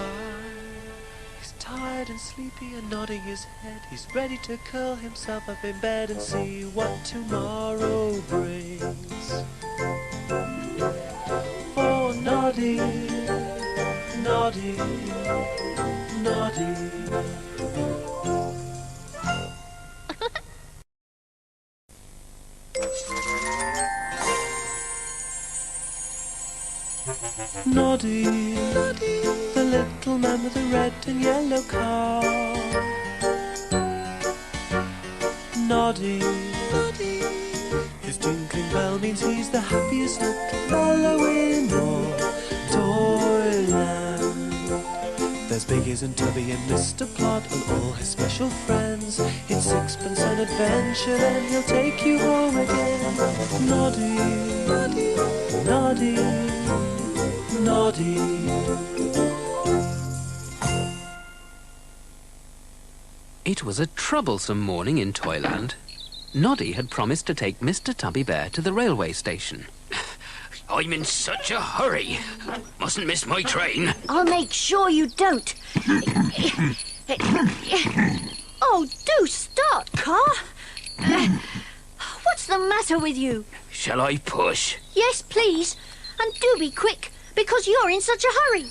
He's tired and sleepy and nodding his head. He's ready to curl himself up in bed and see what tomorrow brings. Oh, Noddy, Noddy, Noddy. Noddy, the little man with the red and yellow car. Noddy, his tinkling bell means he's the happiest little fellow in all Toyland. There's Biggies and Tubby and Mr. Plot and all his special friends. It's sixpence an adventure, then he'll take you home again. Noddy, Noddy, Noddy. It was a troublesome morning in Toyland. Noddy had promised to take Mr. Tubby Bear to the railway station. I'm in such a hurry. Mustn't miss my train. I'll make sure you don't. Oh, do start, car. What's the matter with you? Shall I push? Yes, please. And do be quick, because you're in such a hurry.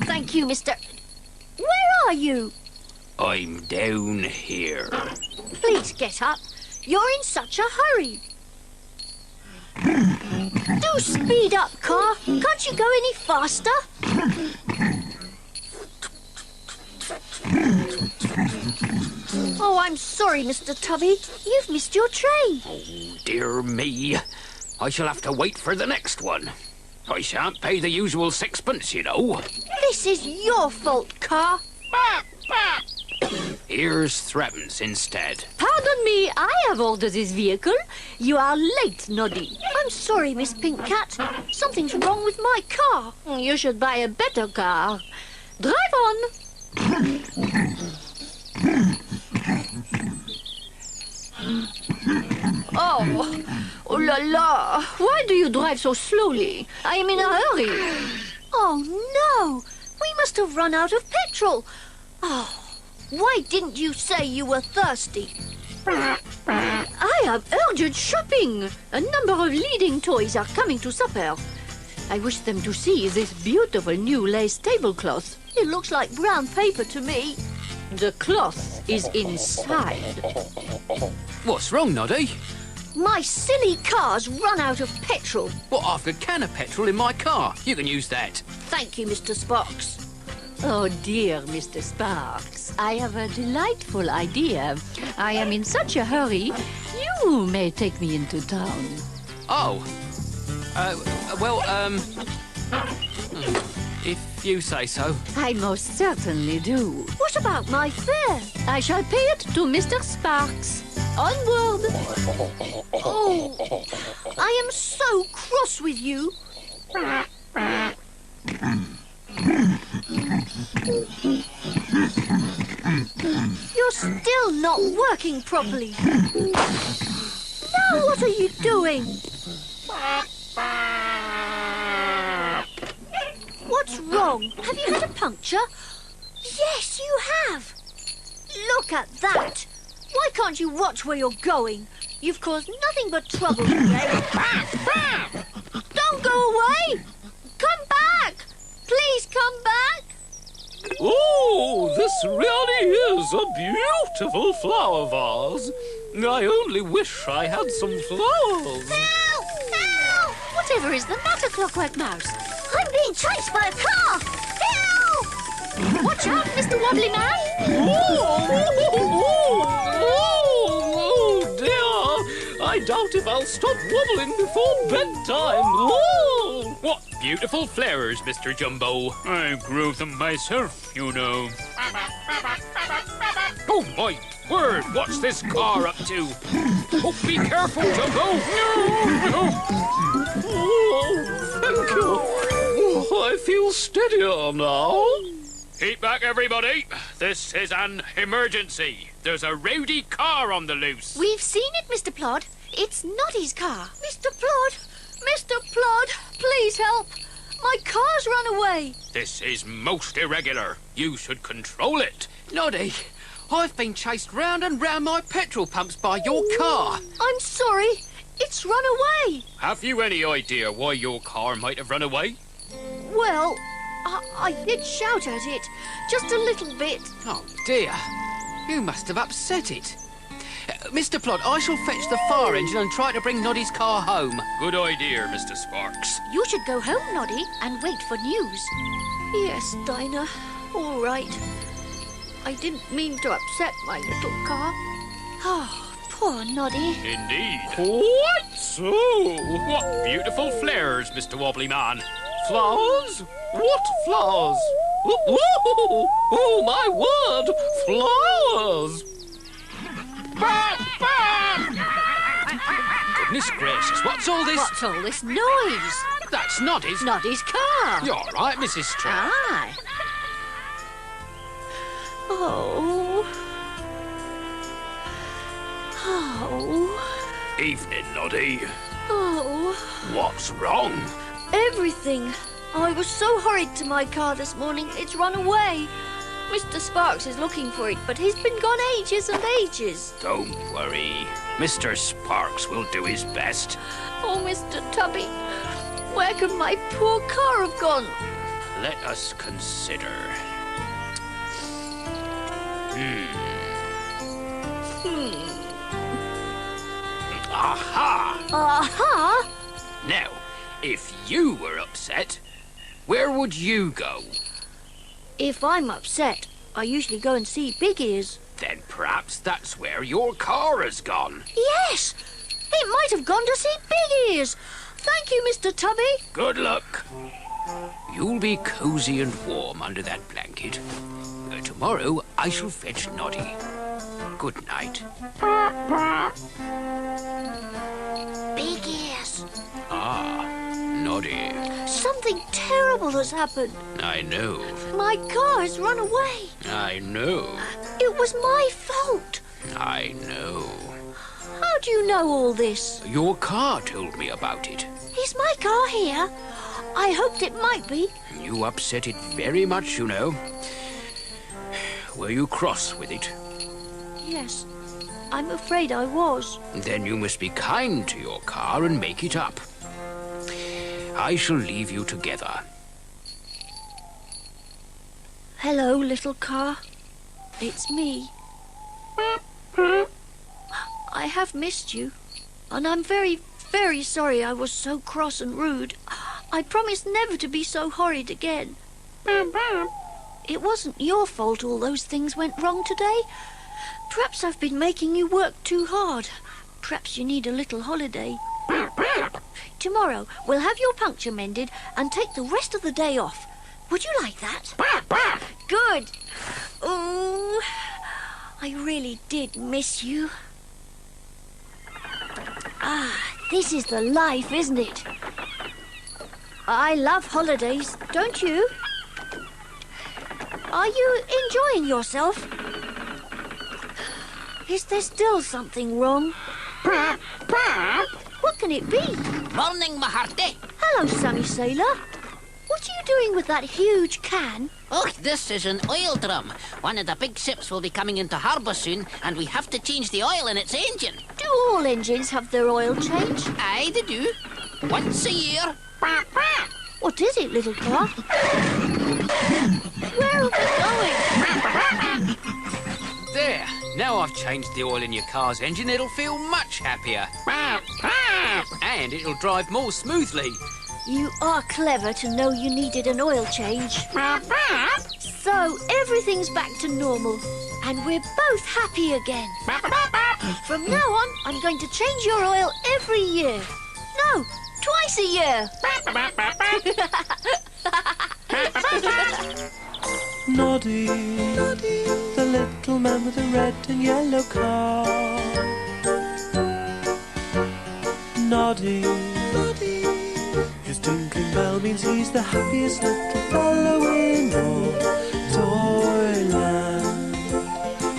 Thank you, Mr. Where are you? I'm down here. Please get up. You're in such a hurry. Do speed up, car. Can't you go any faster? Oh, I'm sorry, Mr. Tubby. You've missed your train. Oh, dear me. I shall have to wait for the next one. I shan't pay the usual sixpence, you know. This is your fault, car. Here's threepence instead. Pardon me, I have ordered this vehicle. You are late, Noddy. I'm sorry, Miss Pink Cat. Something's wrong with my car. You should buy a better car. Drive on. Oh la la. Why do you drive so slowly? I am in a hurry. Oh, no. We must have run out of petrol. Oh, why didn't you say you were thirsty? I have urgent shopping. A number of leading toys are coming to supper. I wish them to see this beautiful new lace tablecloth. It looks like brown paper to me. The cloth is inside. What's wrong, Noddy? My silly car's run out of petrol. What, I've got a can of petrol in my car. You can use that. Thank you, Mr. Sparks. Oh, dear Mr. Sparks, I have a delightful idea. I am in such a hurry, you may take me into town. Oh. If you say so. I most certainly do. What about my fare? I shall pay it to Mr. Sparks. Onward! Oh, I am so cross with you. You're still not working properly. Now what are you doing? What's wrong? Have you had a puncture? Yes, you have. Look at that. Why can't you watch where you're going? You've caused nothing but trouble today. Don't go away. Come back. Please come back. Oh, this really is a beautiful flower vase. I only wish I had some flowers. Help! Help! Whatever is the matter, Clockwork Mouse? I'm being chased by a car. Help! Watch out, Mr. Wobbly Man. Oh, dear. I doubt if I'll stop wobbling before bedtime. Oh. What beautiful flowers, Mr. Jumbo. I grew them myself, you know. Oh, my word, what's this car up to? Oh, be careful, Jumbo. Oh, thank you. Oh, I feel steadier now. Keep back, everybody. This is an emergency. There's a rowdy car on the loose. We've seen it, Mr. Plod. It's Noddy's car. Mr. Plod! Mr. Plod! Please help! My car's run away. This is most irregular. You should control it. Noddy, I've been chased round and round my petrol pumps by your car. I'm sorry. It's run away. Have you any idea why your car might have run away? Well, I did shout at it. Just a little bit. Oh, dear. You must have upset it. Mr. Plod, I shall fetch the fire engine and try to bring Noddy's car home. Good idea, Mr. Sparks. You should go home, Noddy, and wait for news. Yes, Dinah. All right. I didn't mean to upset my little car. Oh, poor Noddy. Indeed. Quite so. What beautiful flowers, Mr. Wobbly Man. Flowers? What flowers? Oh, my word! Flowers! Goodness gracious, what's all this? What's all this noise? That's Noddy's. Noddy's car. You're right, Mrs. Straw. Aye. Oh. Oh. Evening, Noddy. Oh. What's wrong? Everything. I was so hurried to my car this morning, it's run away. Mr. Sparks is looking for it, but he's been gone ages and ages. Don't worry. Mr. Sparks will do his best. Oh, Mr. Tubby, where can my poor car have gone? Let us consider. Aha! Aha! Now, if you were upset, where would you go? If I'm upset, I usually go and see Big Ears. Then perhaps that's where your car has gone. Yes! It might have gone to see Big Ears. Thank you, Mr. Tubby. Good luck. You'll be cosy and warm under that blanket. Tomorrow I shall fetch Noddy. Good night. Big Ears. Ah, Noddy. Something terrible has happened. I know. My car has run away. I know. It was my fault. I know. How do you know all this? Your car told me about it. Is my car here? I hoped it might be. You upset it very much, you know. Were you cross with it? Yes, I'm afraid I was. Then you must be kind to your car and make it up. I shall leave you together. Hello, little car. It's me. I have missed you, and I'm very, very sorry I was so cross and rude. I promise never to be so horrid again. It wasn't your fault all those things went wrong today. Perhaps I've been making you work too hard. Perhaps you need a little holiday. Tomorrow we'll have your puncture mended and take the rest of the day off. Would you like that? Good. Oh, I really did miss you. This is the life, isn't it? I love holidays, don't you? Are you enjoying yourself? Is there still something wrong? What can it be? Morning, my hearty. Hello, Sunny Sailor. What are you doing with that huge can? Oh, this is an oil drum. One of the big ships will be coming into harbour soon, and we have to change the oil in its engine. Do all engines have their oil changed? Aye, they do. Once a year. What is it, little car? Where are we going? There. Now I've changed the oil in your car's engine, it'll feel much happier. And it'll drive more smoothly. You are clever to know you needed an oil change. So everything's back to normal, and we're both happy again. From now on, I'm going to change your oil every year. No, twice a year. Noddy, the little man with the red and yellow car. Noddy, his tinkling bell means he's the happiest little fellow in all Toyland.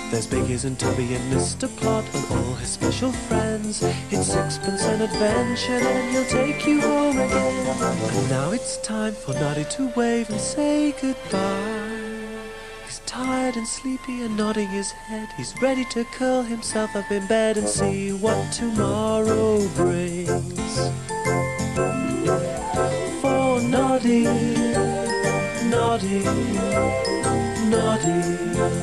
There's Biggies and Tubby and Mr. Plot and all his special friends. It's sixpence an adventure, then he'll take you home again. And now it's time for Noddy to wave and say goodbye. He's tired and sleepy and nodding his head. He's ready to curl himself up in bed and see what tomorrow brings. For Noddy, Noddy, Noddy.